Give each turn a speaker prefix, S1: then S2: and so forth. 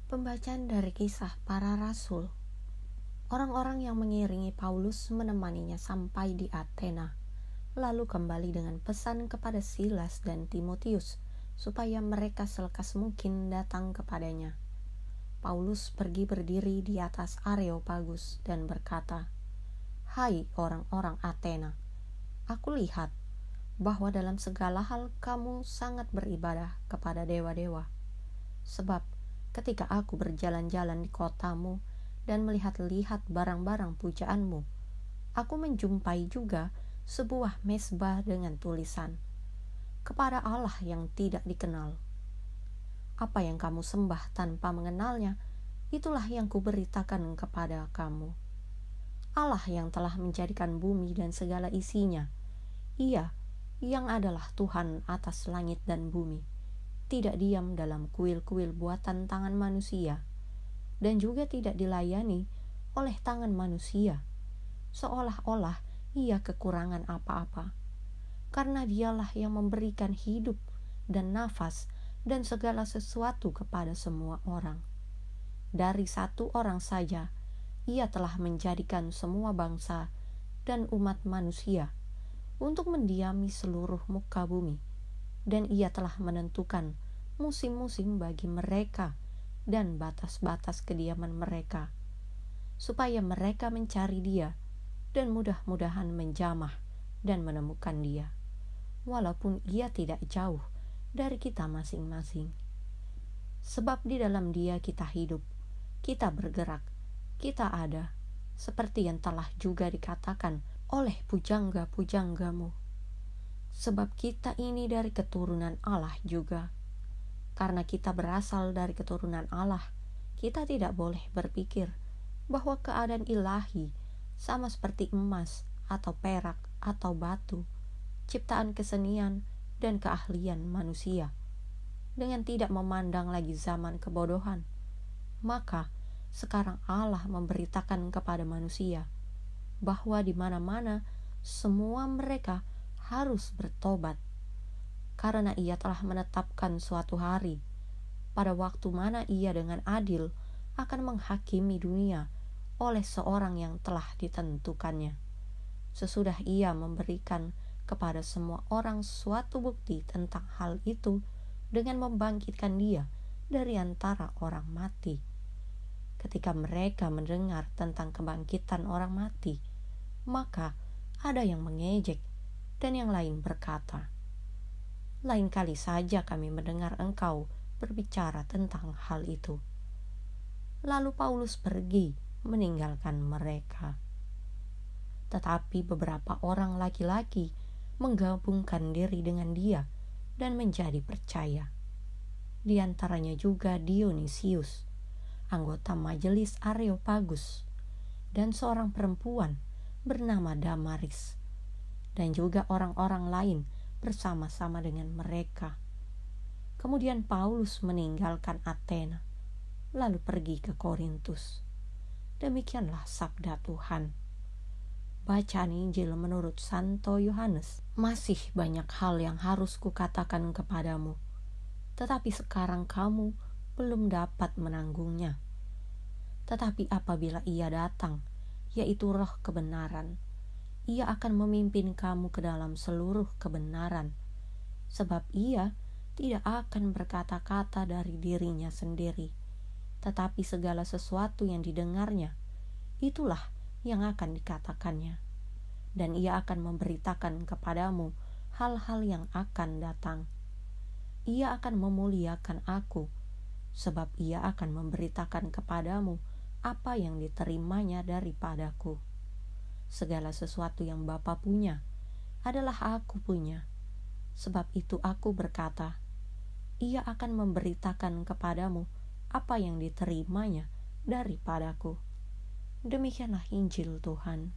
S1: Pembacaan dari Kisah Para Rasul. Orang-orang yang mengiringi Paulus menemaninya sampai di Athena, lalu kembali dengan pesan kepada Silas dan Timotius supaya mereka selekas mungkin datang kepadanya. Paulus pergi berdiri di atas Areopagus dan berkata, "Hai orang-orang Athena, aku lihat bahwa dalam segala hal kamu sangat beribadah kepada dewa-dewa. Sebab ketika aku berjalan-jalan di kotamu dan melihat-lihat barang-barang pujaanmu, aku menjumpai juga sebuah mezbah dengan tulisan, kepada Allah yang tidak dikenal. Apa yang kamu sembah tanpa mengenalnya, itulah yang kuberitakan kepada kamu. Allah yang telah menjadikan bumi dan segala isinya, Ia yang adalah Tuhan atas langit dan bumi, tidak diam dalam kuil-kuil buatan tangan manusia, dan juga tidak dilayani oleh tangan manusia, seolah-olah ia kekurangan apa-apa, karena dialah yang memberikan hidup dan nafas dan segala sesuatu kepada semua orang. Dari satu orang saja, ia telah menjadikan semua bangsa dan umat manusia untuk mendiami seluruh muka bumi, dan ia telah menentukan musim-musim bagi mereka dan batas-batas kediaman mereka, supaya mereka mencari Dia dan mudah-mudahan menjamah dan menemukan Dia, walaupun Ia tidak jauh dari kita masing-masing. Sebab di dalam Dia kita hidup, kita bergerak, kita ada, seperti yang telah juga dikatakan oleh pujangga-pujanggamu. Sebab kita ini dari keturunan Allah juga. Karena kita berasal dari keturunan Allah, kita tidak boleh berpikir bahwa keadaan ilahi sama seperti emas atau perak atau batu, ciptaan kesenian dan keahlian manusia, dengan tidak memandang lagi zaman kebodohan. Maka sekarang Allah memberitakan kepada manusia bahwa di mana-mana semua mereka harus bertobat, karena Ia telah menetapkan suatu hari pada waktu mana Ia dengan adil akan menghakimi dunia oleh seorang yang telah ditentukannya, sesudah Ia memberikan kepada semua orang suatu bukti tentang hal itu dengan membangkitkan Dia dari antara orang mati. Ketika mereka mendengar tentang kebangkitan orang mati, maka ada yang mengejek dan yang lain berkata, "Lain kali saja kami mendengar engkau berbicara tentang hal itu." Lalu Paulus pergi meninggalkan mereka. Tetapi beberapa orang laki-laki menggabungkan diri dengan dia dan menjadi percaya. Di antaranya juga Dionisius, anggota majelis Areopagus, dan seorang perempuan bernama Damaris, dan juga orang-orang lain bersama-sama dengan mereka. Kemudian Paulus meninggalkan Athena, lalu pergi ke Korintus. Demikianlah sabda Tuhan. Bacaan Injil menurut Santo Yohanes. Masih banyak hal yang harus kukatakan kepadamu, tetapi sekarang kamu belum dapat menanggungnya. Tetapi apabila Ia datang, yaitu Roh kebenaran, Ia akan memimpin kamu ke dalam seluruh kebenaran, sebab Ia tidak akan berkata-kata dari dirinya sendiri, tetapi segala sesuatu yang didengarnya, itulah yang akan dikatakannya, dan Ia akan memberitakan kepadamu hal-hal yang akan datang. Ia akan memuliakan aku, sebab Ia akan memberitakan kepadamu apa yang diterimanya daripadaku. Segala sesuatu yang Bapa punya adalah aku punya. Sebab itu aku berkata, Ia akan memberitakan kepadamu apa yang diterimanya daripadaku. Demikianlah Injil Tuhan.